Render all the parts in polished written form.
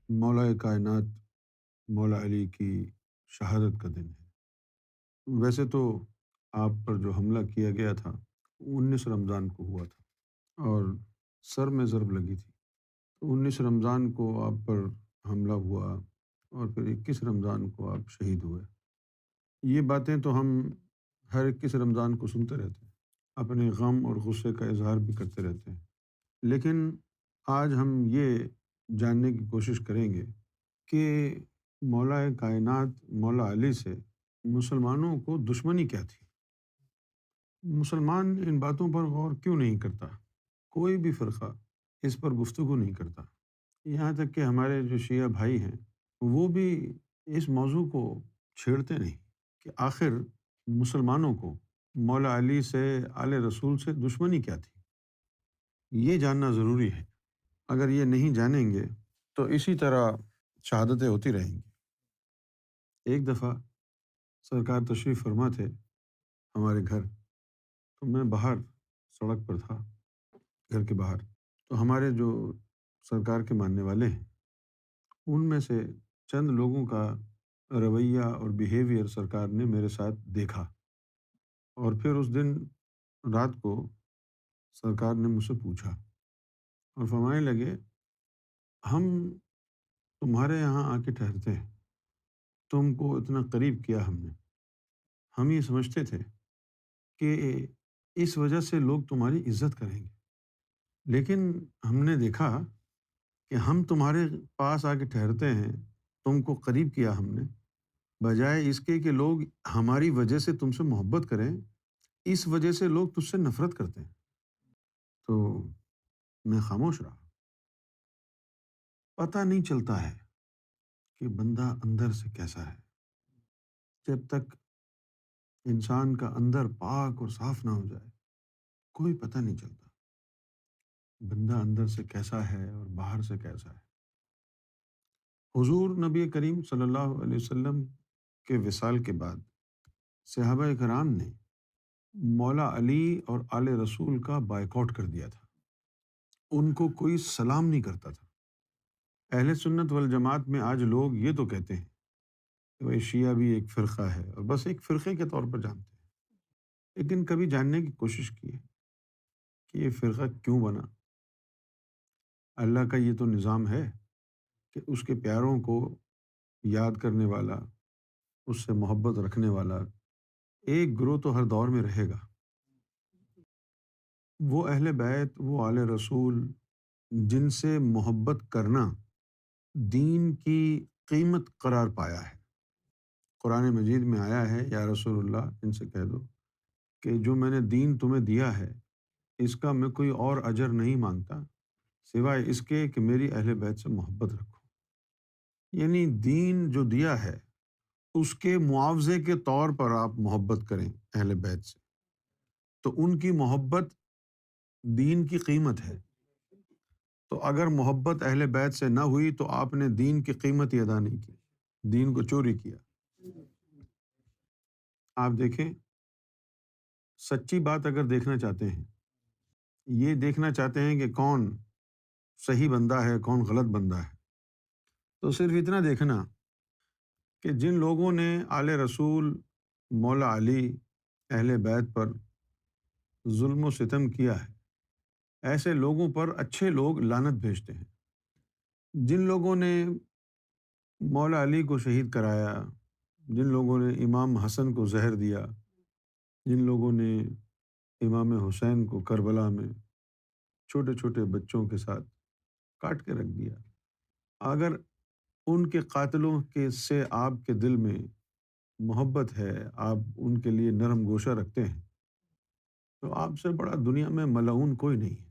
مولا کائنات مولا علی کی شہادت کا دن ہے۔ ویسے تو آپ پر جو حملہ کیا گیا تھا 19 رمضان کو ہوا تھا اور سر میں ضرب لگی تھی۔ 19 رمضان کو آپ پر حملہ ہوا اور پھر 21 رمضان کو آپ شہید ہوئے۔ یہ باتیں تو ہم ہر 21 رمضان کو سنتے رہتے ہیں، اپنے غم اور غصے کا اظہار بھی کرتے رہتے ہیں، لیکن آج ہم یہ جاننے کی کوشش کریں گے کہ مولا کائنات مولا علی سے مسلمانوں کو دشمنی کیا تھی؟ مسلمان ان باتوں پر غور کیوں نہیں کرتا؟ کوئی بھی فرقہ اس پر گفتگو نہیں کرتا، یہاں تک کہ ہمارے جو شیعہ بھائی ہیں وہ بھی اس موضوع کو چھیڑتے نہیں کہ آخر مسلمانوں کو مولا علی سے آل رسول سے دشمنی کیا تھی۔ یہ جاننا ضروری ہے، اگر یہ نہیں جانیں گے تو اسی طرح شہادتیں ہوتی رہیں گی۔ ایک دفعہ سرکار تشریف فرما تھے ہمارے گھر، تو میں باہر سڑک پر تھا، گھر کے باہر، تو ہمارے جو سرکار کے ماننے والے ہیں ان میں سے چند لوگوں کا رویہ اور بیہیویئر سرکار نے میرے ساتھ دیکھا، اور پھر اس دن رات کو سرکار نے مجھ سے پوچھا اور فرمانے لگے، ہم تمہارے یہاں آ کے ٹھہرتے ہیں، تم کو اتنا قریب کیا ہم نے، ہم یہ سمجھتے تھے کہ اس وجہ سے لوگ تمہاری عزت کریں گے، لیکن ہم نے دیکھا کہ ہم تمہارے پاس آ کے ٹھہرتے ہیں، تم کو قریب کیا ہم نے، بجائے اس کے کہ لوگ ہماری وجہ سے تم سے محبت کریں، اس وجہ سے لوگ تجھ سے نفرت کرتے ہیں۔ تو میں خاموش رہا۔ پتہ نہیں چلتا ہے کہ بندہ اندر سے کیسا ہے، جب تک انسان کا اندر پاک اور صاف نہ ہو جائے کوئی پتہ نہیں چلتا بندہ اندر سے کیسا ہے اور باہر سے کیسا ہے۔ حضور نبی کریم صلی اللہ علیہ وسلم کے وصال کے بعد صحابہ کرام نے مولا علی اور آل رسول کا بائیکاٹ کر دیا تھا، ان کو کوئی سلام نہیں کرتا تھا۔ اہل سنت والجماعت میں آج لوگ یہ تو کہتے ہیں کہ بھائی شیعہ بھی ایک فرقہ ہے اور بس ایک فرقے کے طور پر جانتے ہیں، لیکن کبھی جاننے کی کوشش کی ہے کہ یہ فرقہ کیوں بنا؟ اللہ کا یہ تو نظام ہے کہ اس کے پیاروں کو یاد کرنے والا، اس سے محبت رکھنے والا ایک گروہ تو ہر دور میں رہے گا۔ وہ اہل بیت، وہ آل رسول جن سے محبت کرنا دین کی قیمت قرار پایا ہے۔ قرآن مجید میں آیا ہے، یا رسول اللہ ان سے کہہ دو کہ جو میں نے دین تمہیں دیا ہے اس کا میں کوئی اور اجر نہیں مانگتا سوائے اس کے کہ میری اہل بیت سے محبت رکھو۔ یعنی دین جو دیا ہے اس کے معاوضے کے طور پر آپ محبت کریں اہل بیت سے، تو ان کی محبت دین کی قیمت ہے۔ تو اگر محبت اہل بیت سے نہ ہوئی تو آپ نے دین کی قیمت ہی ادا نہیں کی، دین کو چوری کیا۔ آپ دیکھیں، سچی بات اگر دیکھنا چاہتے ہیں، یہ دیکھنا چاہتے ہیں کہ کون صحیح بندہ ہے کون غلط بندہ ہے، تو صرف اتنا دیکھنا کہ جن لوگوں نے آل رسول مولا علی اہل بیت پر ظلم و ستم کیا ہے، ایسے لوگوں پر اچھے لوگ لعنت بھیجتے ہیں۔ جن لوگوں نے مولا علی کو شہید کرایا، جن لوگوں نے امام حسن کو زہر دیا، جن لوگوں نے امام حسین کو کربلا میں چھوٹے چھوٹے بچوں کے ساتھ کاٹ کے رکھ دیا، اگر ان کے قاتلوں کے سے آپ کے دل میں محبت ہے، آپ ان کے لیے نرم گوشہ رکھتے ہیں، تو آپ سے بڑا دنیا میں ملعون کوئی نہیں ہے۔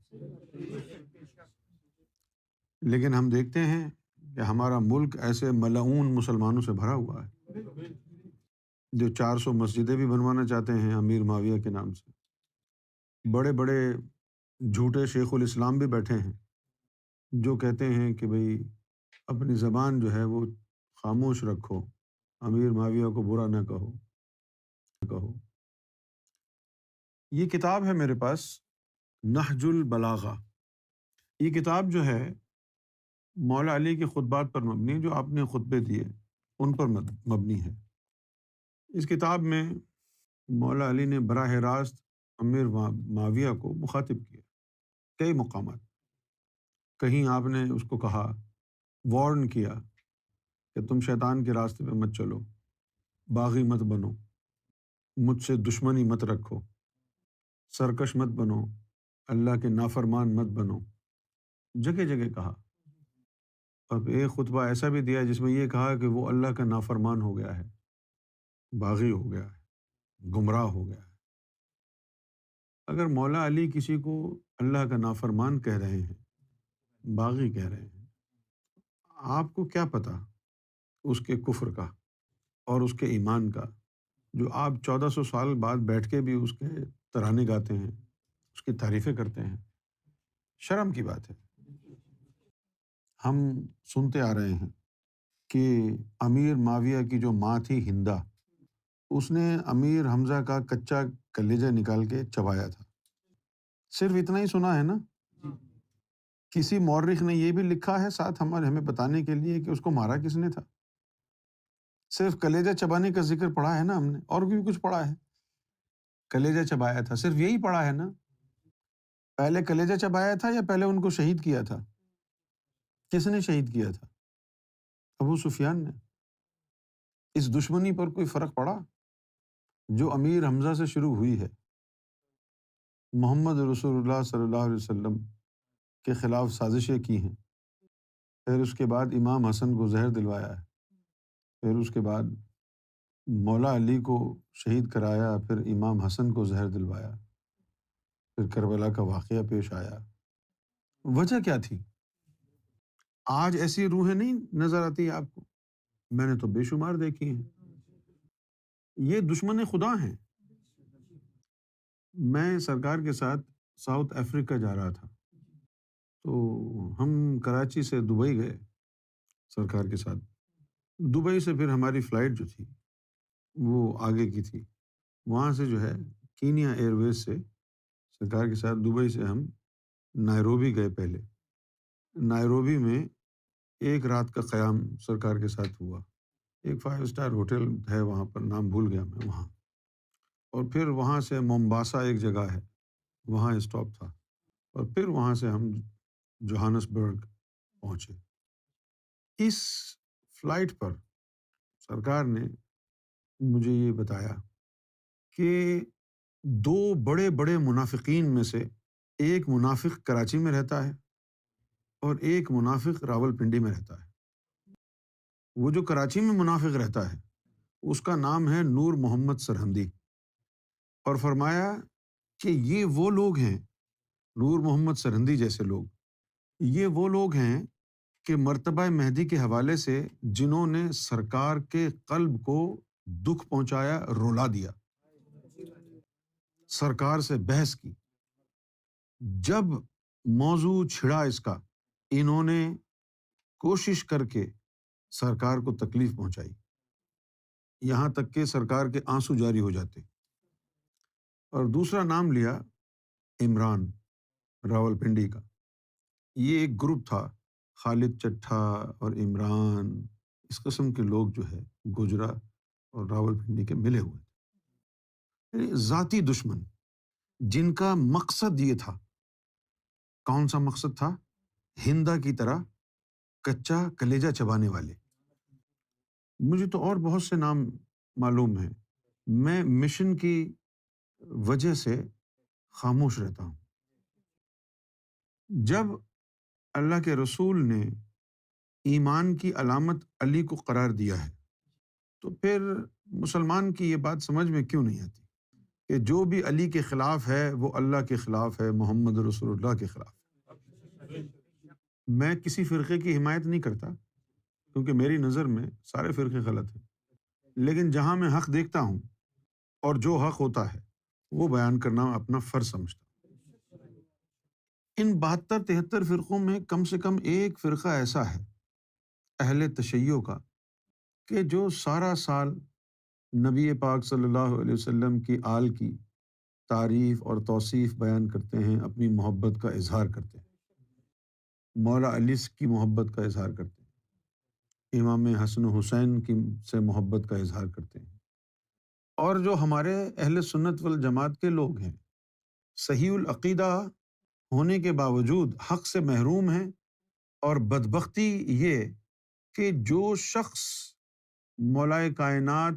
لیکن ہم دیکھتے ہیں کہ ہمارا ملک ایسے ملعون مسلمانوں سے بھرا ہوا ہے جو 400 مسجدیں بھی بنوانا چاہتے ہیں امیر معاویہ کے نام سے۔ بڑے بڑے جھوٹے شیخ الاسلام بھی بیٹھے ہیں جو کہتے ہیں کہ بھئی اپنی زبان جو ہے وہ خاموش رکھو، امیر معاویہ کو برا نہ کہو۔ یہ کتاب ہے میرے پاس، نہج البلاغہ، یہ کتاب جو ہے مولا علی کے خطبات پر مبنی ہے، جو آپ نے خطبے دیے ان پر مبنی ہے۔ اس کتاب میں مولا علی نے براہ راست امیر معاویہ کو مخاطب کیا کئی مقامات۔ کہیں آپ نے اس کو کہا، وارن کیا کہ تم شیطان کے راستے پہ مت چلو، باغی مت بنو، مجھ سے دشمنی مت رکھو، سرکش مت بنو، اللہ کے نافرمان مت بنو، جگہ جگہ کہا۔ اب ایک خطبہ ایسا بھی دیا جس میں یہ کہا کہ وہ اللہ کا نافرمان ہو گیا ہے، باغی ہو گیا ہے، گمراہ ہو گیا ہے۔ اگر مولا علی کسی کو اللہ کا نافرمان کہہ رہے ہیں، باغی کہہ رہے ہیں، آپ کو کیا پتہ اس کے کفر کا اور اس کے ایمان کا، جو آپ 1400 سال بعد بیٹھ کے بھی اس کے ترانے گاتے ہیں، اس کی تعریفیں کرتے ہیں؟ شرم کی بات ہے۔ ہم سنتے آ رہے ہیں کہ امیر معاویہ کی جو ماں تھی ہندہ، اس نے امیر حمزہ کا کچا کلیجہ نکال کے چبایا تھا۔ صرف اتنا ہی سنا ہے نا؟ کسی مورخ نے یہ بھی لکھا ہے ساتھ ہمیں بتانے کے لیے کہ اس کو مارا کس نے تھا؟ صرف کلیجہ چبانے کا ذکر پڑھا ہے نا ہم نے، اور بھی کچھ پڑھا ہے؟ کلیجہ چبایا تھا، صرف یہی پڑھا ہے نا؟ پہلے کلیجہ چبایا تھا یا پہلے ان کو شہید کیا تھا؟ کس نے شہید کیا تھا؟ ابو سفیان نے۔ اس دشمنی پر کوئی فرق پڑا جو امیر حمزہ سے شروع ہوئی ہے؟ محمد رسول اللہ صلی اللہ علیہ وسلم کے خلاف سازشیں کی ہیں، پھر اس کے بعد امام حسن کو زہر دلوایا ہے، پھر اس کے بعد مولا علی کو شہید کرایا، پھر امام حسن کو زہر دلوایا، پھر کربلا کا واقعہ پیش آیا۔ وجہ کیا تھی؟ آج ایسی روحیں نہیں نظر آتی آپ کو؟ میں نے تو بے شمار دیکھی ہیں۔ یہ دشمن خدا ہیں۔ میں سرکار کے ساتھ ساؤتھ افریقہ جا رہا تھا، تو ہم کراچی سے دبئی گئے سرکار کے ساتھ۔ دبئی سے پھر ہماری فلائٹ جو تھی وہ آگے کی تھی، وہاں سے جو ہے کینیا ایئر ویز سے سرکار کے ساتھ دبئی سے ہم نائروبی گئے۔ پہلے نائروبی میں ایک رات کا قیام سرکار کے ساتھ ہوا، ایک 5 اسٹار ہوٹل ہے وہاں پر، نام بھول گیا میں وہاں، اور پھر وہاں سے مومباسا ایک جگہ ہے، وہاں اسٹاپ تھا، اور پھر وہاں سے ہم جوہانسبرگ پہنچے۔ اس فلائٹ پر سرکار نے مجھے یہ بتایا کہ دو بڑے بڑے منافقین میں سے ایک منافق کراچی میں رہتا ہے اور ایک منافق راول پنڈی میں رہتا ہے۔ وہ جو کراچی میں منافق رہتا ہے اس کا نام ہے نور محمد سرہندی، اور فرمایا کہ یہ وہ لوگ ہیں، نور محمد سرہندی جیسے لوگ، یہ وہ لوگ ہیں کہ مرتبہ مہدی کے حوالے سے جنہوں نے سرکار کے قلب کو دکھ پہنچایا، رولا دیا، سرکار سے بحث کی۔ جب موضوع چھڑا اس کا، انہوں نے کوشش کر کے سرکار کو تکلیف پہنچائی، یہاں تک کہ سرکار کے آنسو جاری ہو جاتے۔ اور دوسرا نام لیا عمران راول پنڈی کا۔ یہ ایک گروپ تھا، خالد چٹھا اور عمران، اس قسم کے لوگ جو ہے گجرا اور راول پنڈی کے ملے ہوئے تھے، یعنی ذاتی دشمن، جن کا مقصد یہ تھا۔ کون سا مقصد تھا؟ ہندا کی طرح کچا کلیجہ چبانے والے۔ مجھے تو اور بہت سے نام معلوم ہیں، میں مشن کی وجہ سے خاموش رہتا ہوں۔ جب اللہ کے رسول نے ایمان کی علامت علی کو قرار دیا ہے تو پھر مسلمان کی یہ بات سمجھ میں کیوں نہیں آتی کہ جو بھی علی کے خلاف ہے وہ اللہ کے خلاف ہے، محمد رسول اللہ کے خلاف ہے۔ میں کسی فرقے کی حمایت نہیں کرتا کیونکہ میری نظر میں سارے فرقے غلط ہیں، لیکن جہاں میں حق دیکھتا ہوں اور جو حق ہوتا ہے وہ بیان کرنا اپنا فرض سمجھتا ہوں۔ ان 72-73 فرقوں میں کم سے کم ایک فرقہ ایسا ہے اہل تشیع کا کہ جو سارا سال نبی پاک صلی اللہ علیہ وسلم کی آل کی تعریف اور توصیف بیان کرتے ہیں، اپنی محبت کا اظہار کرتے ہیں، مولا علی کی محبت کا اظہار کرتے ہیں، امام حسن و حسین کی سے محبت کا اظہار کرتے ہیں، اور جو ہمارے اہل سنت والجماعت کے لوگ ہیں، صحیح العقیدہ ہونے کے باوجود حق سے محروم ہیں، اور بدبختی یہ کہ جو شخص مولائے کائنات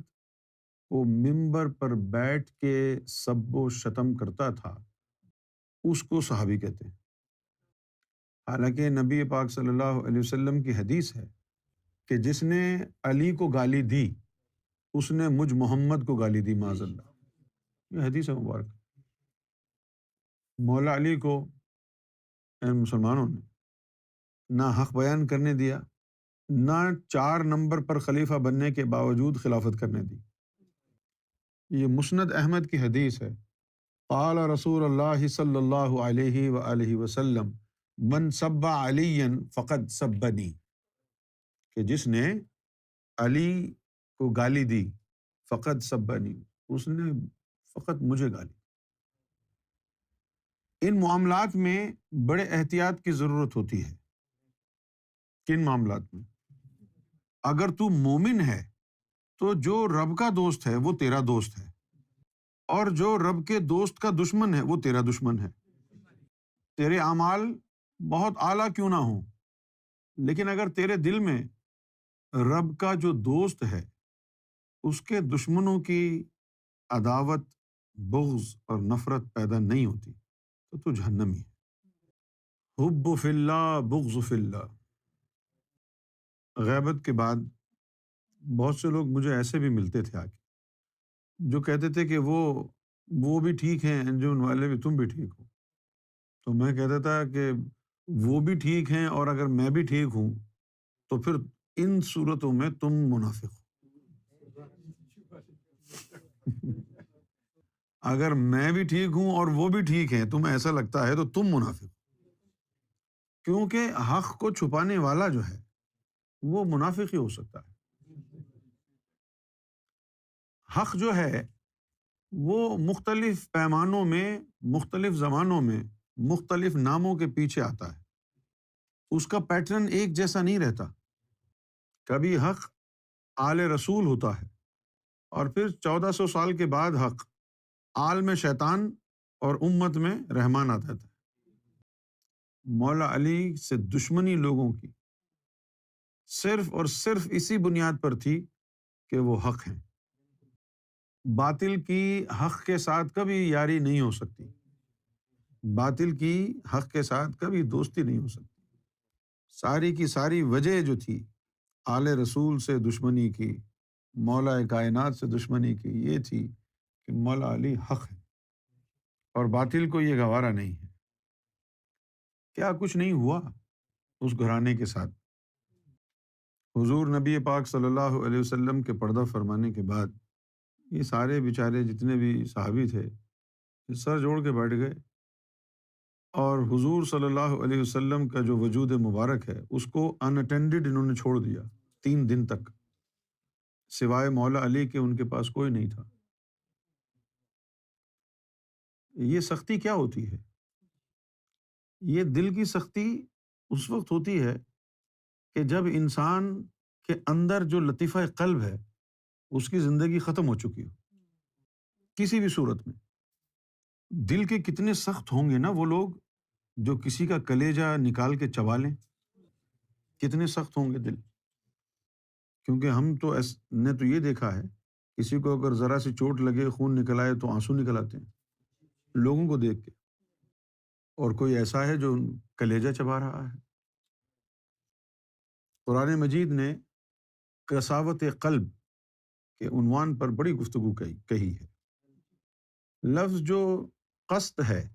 کو ممبر پر بیٹھ کے سب و شتم کرتا تھا، اس کو صحابی کہتے ہیں، حالانکہ نبی پاک صلی اللہ علیہ وسلم کی حدیث ہے کہ جس نے علی کو گالی دی اس نے مجھ محمد کو گالی دی معاذ اللہ، یہ حدیث ہے مبارک۔ مولا علی کو ان مسلمانوں نے نہ حق بیان کرنے دیا، نہ 4 نمبر پر خلیفہ بننے کے باوجود خلافت کرنے دی۔ یہ مسند احمد کی حدیث ہے، قال رسول اللہ صلی اللہ علیہ وآلہ وسلم من سب علی فقد سبنی، کہ جس نے علی کو گالی دی فقد سبنی، اس نے فقط مجھے گالی۔ ان معاملات میں بڑے احتیاط کی ضرورت ہوتی ہے۔ کن معاملات میں؟ اگر تو مومن ہے تو جو رب کا دوست ہے وہ تیرا دوست ہے، اور جو رب کے دوست کا دشمن ہے وہ تیرا دشمن ہے۔ تیرے اعمال بہت اعلیٰ کیوں نہ ہوں، لیکن اگر تیرے دل میں رب کا جو دوست ہے اس کے دشمنوں کی عداوت، بغض اور نفرت پیدا نہیں ہوتی تو جہنمی ہے۔ حب فی اللہ بغض فی اللہ۔ غیبت کے بعد بہت سے لوگ مجھے ایسے بھی ملتے تھے آگے، جو کہتے تھے کہ وہ بھی ٹھیک ہیں، انجمن والے بھی، تم بھی ٹھیک ہو۔ تو میں کہتا تھا کہ وہ بھی ٹھیک ہیں، اور اگر میں بھی ٹھیک ہوں تو پھر ان صورتوں میں تم منافق ہو۔ اگر میں بھی ٹھیک ہوں اور وہ بھی ٹھیک ہیں، تمہیں ایسا لگتا ہے تو تم منافق ہو، کیونکہ حق کو چھپانے والا جو ہے وہ منافق ہی ہو سکتا ہے۔ حق جو ہے وہ مختلف پیمانوں میں، مختلف زمانوں میں، مختلف ناموں کے پیچھے آتا ہے، اس کا پیٹرن ایک جیسا نہیں رہتا۔ کبھی حق آل رسول ہوتا ہے، اور پھر 1400 سال کے بعد حق آل میں شیطان اور امت میں رحمان آتا ہے۔ مولا علی سے دشمنی لوگوں کی صرف اور صرف اسی بنیاد پر تھی کہ وہ حق ہیں۔ باطل کی حق کے ساتھ کبھی یاری نہیں ہو سکتی، باطل کی حق کے ساتھ کبھی دوستی نہیں ہو سکتی۔ ساری کی ساری وجہ جو تھی آل رسول سے دشمنی کی، مولا کائنات سے دشمنی کی، یہ تھی کہ مولا علی حق ہے اور باطل کو یہ گوارا نہیں ہے۔ کیا کچھ نہیں ہوا اس گھرانے کے ساتھ۔ حضور نبی پاک صلی اللہ علیہ وسلم کے پردہ فرمانے کے بعد یہ سارے بیچارے جتنے بھی صحابی تھے یہ سر جوڑ کے بیٹھ گئے، اور حضور صلی اللہ علیہ وسلم کا جو وجود مبارک ہے اس کو ان اٹینڈڈ انہوں نے چھوڑ دیا 3 دن تک، سوائے مولا علی کے ان کے پاس کوئی نہیں تھا۔ یہ سختی کیا ہوتی ہے؟ یہ دل کی سختی اس وقت ہوتی ہے کہ جب انسان کے اندر جو لطیفہ قلب ہے اس کی زندگی ختم ہو چکی ہو، کسی بھی صورت میں۔ دل کے کتنے سخت ہوں گے نا وہ لوگ جو کسی کا کلیجہ نکال کے چبا لیں، کتنے سخت ہوں گے دل۔ کیونکہ ہم تو نے تو یہ دیکھا ہے، کسی کو اگر ذرا سی چوٹ لگے، خون نکل آئے تو آنسو نکل آتے ہیں لوگوں کو دیکھ کے، اور کوئی ایسا ہے جو کلیجہ چبا رہا ہے۔ قرآن مجید نے قساوت قلب کے عنوان پر بڑی گفتگو کہی ہے۔ لفظ جو قسط ہے،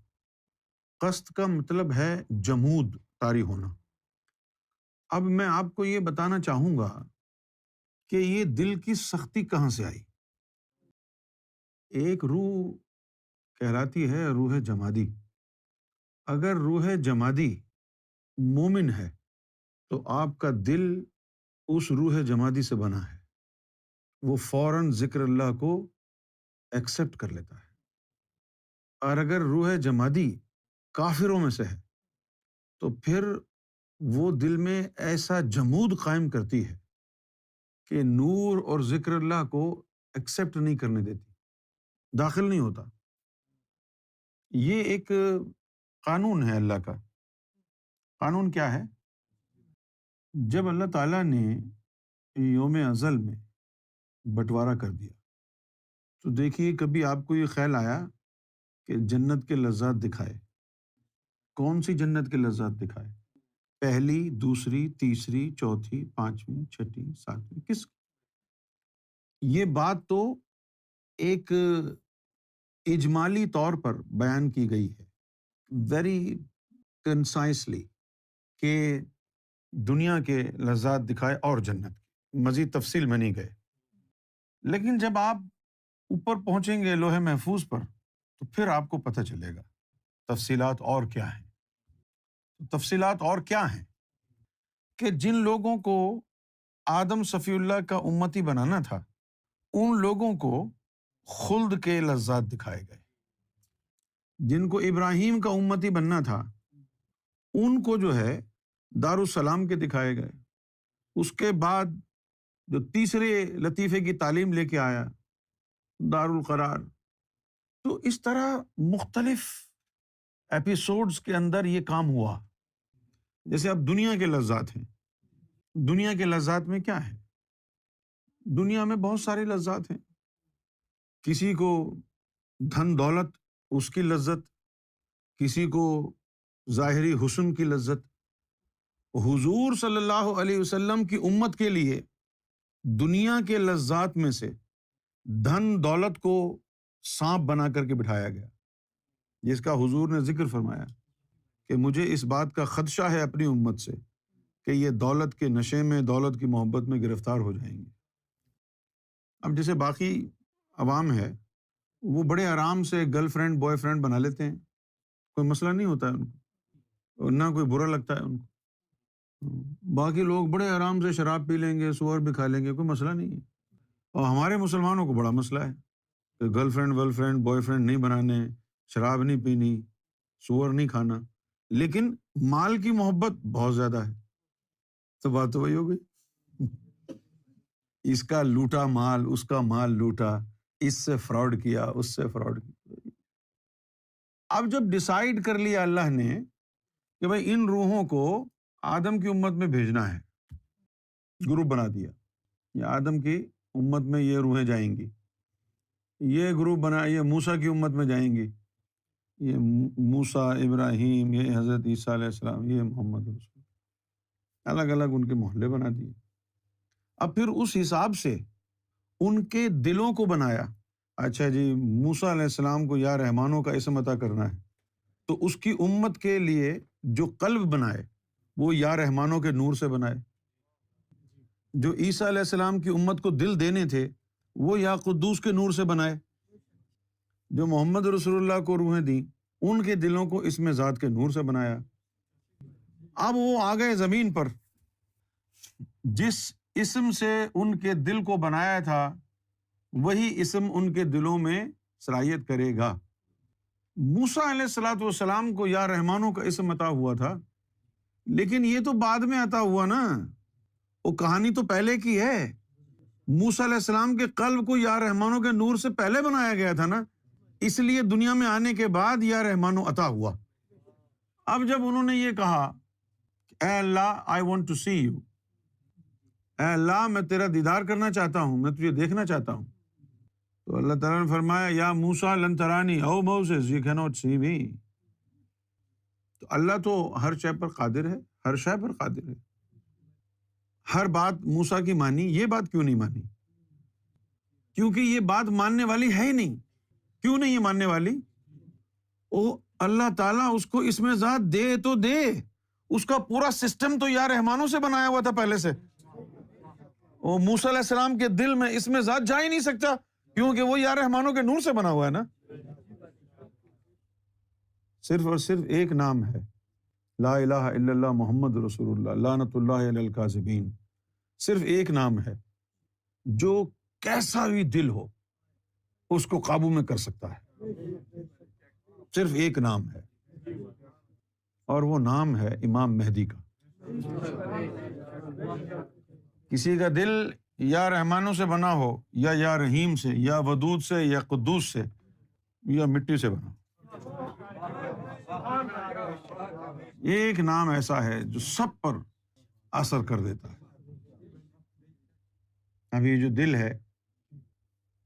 قسط کا مطلب ہے جمود، طاری ہونا۔ اب میں آپ کو یہ بتانا چاہوں گا کہ یہ دل کی سختی کہاں سے آئی۔ ایک روح کہلاتی ہے روح جمادی۔ اگر روح جمادی مومن ہے تو آپ کا دل اس روح جمادی سے بنا ہے، وہ فوراً ذکر اللہ کو ایکسیپٹ کر لیتا ہے، اور اگر روح جمادی کافروں میں سے ہے تو پھر وہ دل میں ایسا جمود قائم کرتی ہے کہ نور اور ذکر اللہ کو ایکسیپٹ نہیں کرنے دیتی، داخل نہیں ہوتا۔ یہ ایک قانون ہے اللہ کا۔ قانون کیا ہے؟ جب اللہ تعالیٰ نے یوم ازل میں بٹوارا کر دیا تو دیکھیے، کبھی آپ کو یہ خیال آیا کہ جنت کے لذات دکھائے؟ کون سی جنت کے لذات دکھائے؟ پہلی، دوسری، تیسری، چوتھی، پانچویں، چھٹی، ساتویں، کس؟ یہ بات تو ایک اجمالی طور پر بیان کی گئی ہے، ویری کنسائسلی، کہ دنیا کے لذات دکھائے اور جنت کی، مزید تفصیل میں نہیں گئے۔ لیکن جب آپ اوپر پہنچیں گے لوح محفوظ پر تو پھر آپ کو پتہ چلے گا تفصیلات اور کیا ہیں۔ تفصیلات اور کیا ہیں کہ جن لوگوں کو آدم صفی اللہ کا امتی بنانا تھا، ان لوگوں کو خلد کے لذات دکھائے گئے۔ جن کو ابراہیم کا امتی بننا تھا، ان کو جو ہے دارالسلام کے دکھائے گئے۔ اس کے بعد جو تیسرے لطیفے کی تعلیم لے کے آیا، دارالقرار۔ تو اس طرح مختلف ایپیسوڈز کے اندر یہ کام ہوا۔ جیسے اب دنیا کے لذات ہیں، دنیا کے لذات میں کیا ہے؟ دنیا میں بہت سارے لذات ہیں۔ کسی کو دھن دولت، اس کی لذت، کسی کو ظاہری حسن کی لذت۔ حضور صلی اللہ علیہ وسلم کی امت کے لیے دنیا کے لذات میں سے دھن دولت کو سانپ بنا کر کے بٹھایا گیا، جس کا حضور نے ذکر فرمایا کہ مجھے اس بات کا خدشہ ہے اپنی امت سے کہ یہ دولت کے نشے میں، دولت کی محبت میں گرفتار ہو جائیں گے۔ اب جیسے باقی عوام ہے، وہ بڑے آرام سے گرل فرینڈ بوائے فرینڈ بنا لیتے ہیں، کوئی مسئلہ نہیں ہوتا ہے ان کو، نہ کوئی برا لگتا ہے ان کو۔ باقی لوگ بڑے آرام سے شراب پی لیں گے، سور بھی کھا لیں گے، کوئی مسئلہ نہیں ہے۔ اور ہمارے مسلمانوں کو بڑا مسئلہ ہے کہ گرل فرینڈ ول فرینڈ بوائے فرینڈ نہیں بنانے، شراب نہیں پینی، سور نہیں کھانا، لیکن مال کی محبت بہت زیادہ ہے۔ تو بات تو وہی ہو گئی، اس کا لوٹا مال، اس کا مال لوٹا، اس سے فراڈ کیا، اس سے فراڈ کیا۔ اب جب ڈیسائیڈ کر لیا اللہ نے کہ بھائی ان روحوں کو آدم کی امت میں بھیجنا ہے، گروپ بنا دیا، یہ آدم کی امت میں یہ روحیں جائیں گی، یہ گروپ بنا، یہ موسیٰ کی امت میں جائیں گی، یہ موسیٰ، ابراہیم، یہ حضرت عیسیٰ علیہ السلام، یہ محمد رسول، الگ الگ ان کے محلے بنا دیے۔ اب پھر اس حساب سے ان کے دلوں کو بنایا۔ اچھا جی، موسیٰ علیہ السلام کو یا رحمانوں کا اسم عطا کرنا ہے تو اس کی امت کے لیے جو قلب بنائے وہ یا رحمانوں کے نور سے بنائے۔ جو عیسیٰ علیہ السلام کی امت کو دل دینے تھے وہ یا قدوس کے نور سے بنائے۔ جو محمد رسول اللہ کو روحیں دیں ان کے دلوں کو اسم ذات کے نور سے بنایا۔ اب وہ آ گئے زمین پر، جس اسم سے ان کے دل کو بنایا تھا وہی اسم ان کے دلوں میں صلاحیت کرے گا۔ موسیٰ علیہ الصلوۃ والسلام کو یا رحمانوں کا اسم عطا ہوا تھا، لیکن یہ تو بعد میں عطا ہوا نا، وہ کہانی تو پہلے کی ہے۔ موسیٰ علیہ السلام کے قلب کو یا رحمانوں کے نور سے پہلے بنایا گیا تھا نا، اس لیے دنیا میں آنے کے بعد یا رحمانوں عطا ہوا۔ اب جب انہوں نے یہ کہا اے اللہ I want to see you, اے اللہ میں تیرا دیدار کرنا چاہتا ہوں، میں تجھے دیکھنا چاہتا ہوں، تو اللہ تعالیٰ نے فرمایا یا موسیٰ لن ترانی او موسیس یو کین ناٹ سی می۔ تو اللہ تو ہر شے پر قادر ہے، ہر شے پر قادر ہے۔ ہر بات موسیٰ کی مانی، یہ بات کیوں نہیں مانی؟ کیونکہ یہ بات ماننے والی ہے ہی نہیں۔ کیوں نہیں یہ ماننے والی؟ او اللہ تعالیٰ اس کو اس میں ذات دے تو دے، اس کا پورا سسٹم تو یا رحمانوں سے بنایا ہوا تھا پہلے سے۔ وہ موسیٰ علیہ السلام کے دل میں اس میں ذات جا ہی نہیں سکتا کیونکہ وہ یا رحمانوں کے نور سے بنا ہوا ہے نا۔ صرف اور صرف ایک نام ہے، لا الہ الا اللہ محمد رسول اللہ، لعنت اللہ علی الکاذبین۔ صرف ایک نام ہے جو کیسا بھی دل ہو اس کو قابو میں کر سکتا ہے۔ صرف ایک نام ہے، اور وہ نام ہے امام مہدی کا۔ کسی کا دل یا رحمانوں سے بنا ہو، یا رحیم سے، یا ودود سے، یا قدوس سے، یا مٹی سے بنا، ایک نام ایسا ہے جو سب پر اثر کر دیتا ہے۔ اب یہ جو دل ہے،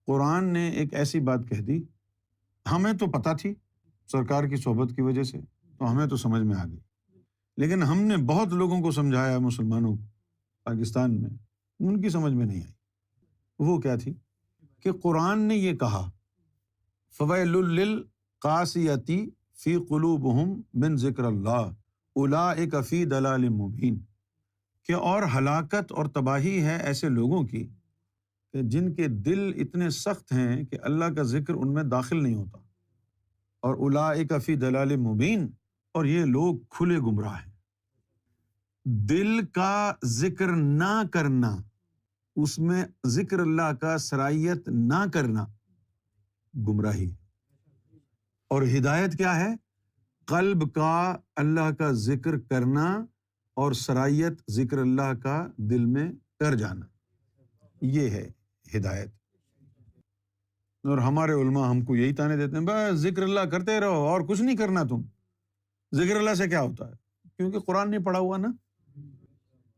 قرآن نے ایک ایسی بات کہہ دی، ہمیں تو پتہ تھی سرکار کی صحبت کی وجہ سے، تو ہمیں تو سمجھ میں آ گئی، لیکن ہم نے بہت لوگوں کو سمجھایا، مسلمانوں کو پاکستان میں، ان کی سمجھ میں نہیں آئی۔ وہ کیا تھی کہ قرآن نے یہ کہا فَوَيْلٌ لِّلْقَاسِيَةِ فِي قُلُوبِهِم مِّن ذِكْرِ اللَّهِ أُولَٰئِكَ فِي ضَلَالٍ مُّبِينٍ، کہ اور ہلاکت اور تباہی ہے ایسے لوگوں کی کہ جن کے دل اتنے سخت ہیں کہ اللہ کا ذکر ان میں داخل نہیں ہوتا، اور اولئک فی ضلال مبین، اور یہ لوگ کھلے گمراہ ہیں۔ دل کا ذکر نہ کرنا، اس میں ذکر اللہ کا سرائیت نہ کرنا گمراہی ہے، اور ہدایت کیا ہے؟ قلب کا اللہ کا ذکر کرنا اور سرائیت ذکر اللہ کا دل میں کر جانا، یہ ہے ہدایت۔ اور ہمارے علماء ہم کو یہی طعنے دیتے ہیں، بس ذکر اللہ کرتے رہو اور کچھ نہیں کرنا، تم ذکر اللہ سے کیا ہوتا ہے؟ کیونکہ قرآن نہیں پڑھا ہوا نا،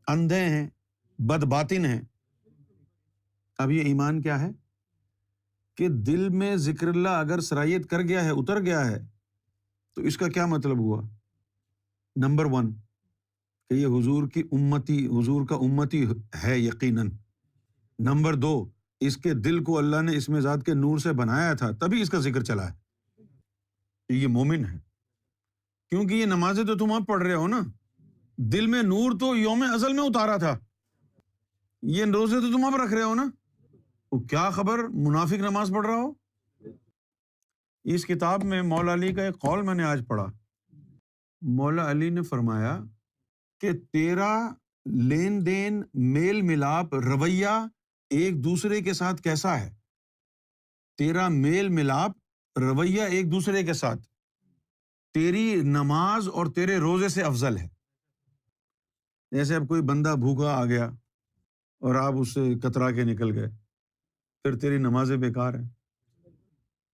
اندھے ہیں، بد باطن ہیں۔ اب یہ ایمان کیا ہے کہ دل میں ذکر اللہ اگر سرایت کر گیا ہے، اتر گیا ہے، تو اس کا کیا مطلب ہوا؟ نمبر 1 کہ یہ حضور کا امتی ہے یقیناً۔ نمبر 2، اس کے دل کو اللہ نے اسم ذات کے نور سے بنایا تھا، تبھی اس کا ذکر چلا ہے، یہ مومن ہے۔ کیونکہ یہ نمازیں تو تم اب پڑھ رہے ہو نا، دل میں نور تو یوم ازل میں اتارا تھا، یہ روزے تو تم اب رکھ رہے ہو نا، تو کیا خبر منافق نماز پڑھ رہا ہو؟ اس کتاب میں مولا علی کا ایک قول میں نے آج پڑھا، مولا علی نے فرمایا کہ تیرا لین دین، میل ملاپ، رویہ ایک دوسرے کے ساتھ کیسا ہے؟ تیرا میل ملاپ، رویہ ایک دوسرے کے ساتھ تیری نماز اور تیرے روزے سے افضل ہے۔ جیسے اب کوئی بندہ بھوکا آ گیا اور آپ اس سے کترا کے نکل گئے، پھر تیری نمازیں بیکار ہیں۔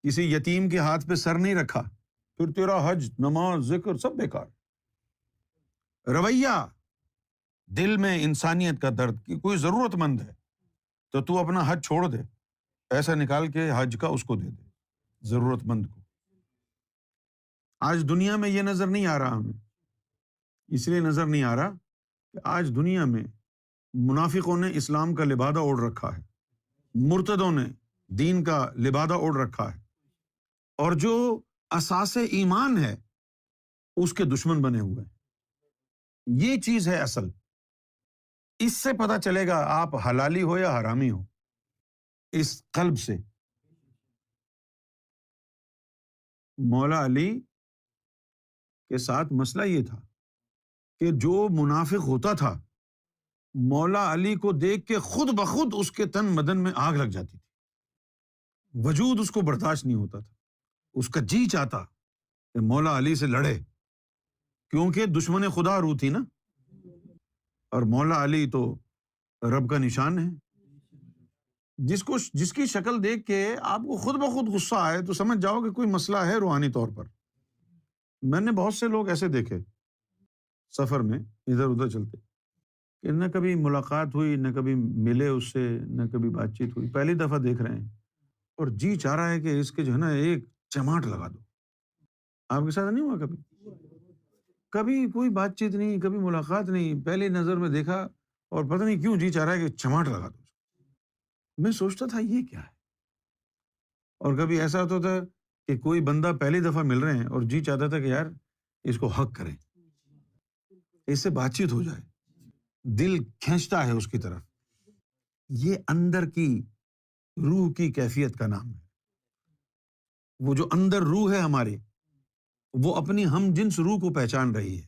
کسی یتیم کے ہاتھ پہ سر نہیں رکھا، پھر تیرا حج، نماز، ذکر سب بیکار۔ رویہ، دل میں انسانیت کا درد کہ کوئی ضرورت مند ہے تو تو اپنا حج چھوڑ دے، پیسہ نکال کے حج کا اس کو دے دے، ضرورت مند کو۔ آج دنیا میں یہ نظر نہیں آ رہا ہمیں، اس لیے نظر نہیں آ رہا کہ آج دنیا میں منافقوں نے اسلام کا لبادہ اوڑھ رکھا ہے، مرتدوں نے دین کا لبادہ اوڑھ رکھا ہے، اور جو اساس ایمان ہے اس کے دشمن بنے ہوئے ہیں۔ یہ چیز ہے اصل، اس سے پتہ چلے گا آپ حلالی ہو یا حرامی ہو، اس قلب سے۔ مولا علی کے ساتھ مسئلہ یہ تھا کہ جو منافق ہوتا تھا، مولا علی کو دیکھ کے خود بخود اس کے تن بدن میں آگ لگ جاتی تھی، وجود اس کو برداشت نہیں ہوتا تھا، اس کا جی چاہتا کہ مولا علی سے لڑے، کیونکہ دشمن خدا روح تھی نا، اور مولا علی تو رب کا نشان ہے۔ جس کی شکل دیکھ کے آپ کو خود بخود غصہ آئے تو سمجھ جاؤ کہ کوئی مسئلہ ہے روحانی طور پر۔ میں نے بہت سے لوگ ایسے دیکھے سفر میں ادھر ادھر چلتے کہ نہ کبھی ملاقات ہوئی، نہ کبھی ملے اس سے، نہ کبھی بات چیت ہوئی، پہلی دفعہ دیکھ رہے ہیں اور جی چاہ رہا ہے کہ اس کے جو ہے نا ایک چماٹ لگا دو۔ آپ کے ساتھ نہیں ہوا کبھی؟ کبھی کوئی بات چیت نہیں، کبھی ملاقات نہیں، پہلی نظر میں دیکھا اور پتہ نہیں کیوں جی چاہ رہا ہے کہ چماٹ لگا دو۔ میں سوچتا تھا یہ کیا ہے؟ اور کبھی ایسا ہوتا تھا کہ کوئی بندہ پہلی دفعہ مل رہے ہیں اور جی چاہتا تھا کہ یار اس کو حق کریں، اس سے بات چیت ہو جائے، دل کھینچتا ہے اس کی طرف۔ یہ اندر کی روح کی کیفیت کا نام ہے۔ وہ جو اندر روح ہے ہماری، وہ اپنی ہم جنس روح کو پہچان رہی ہے۔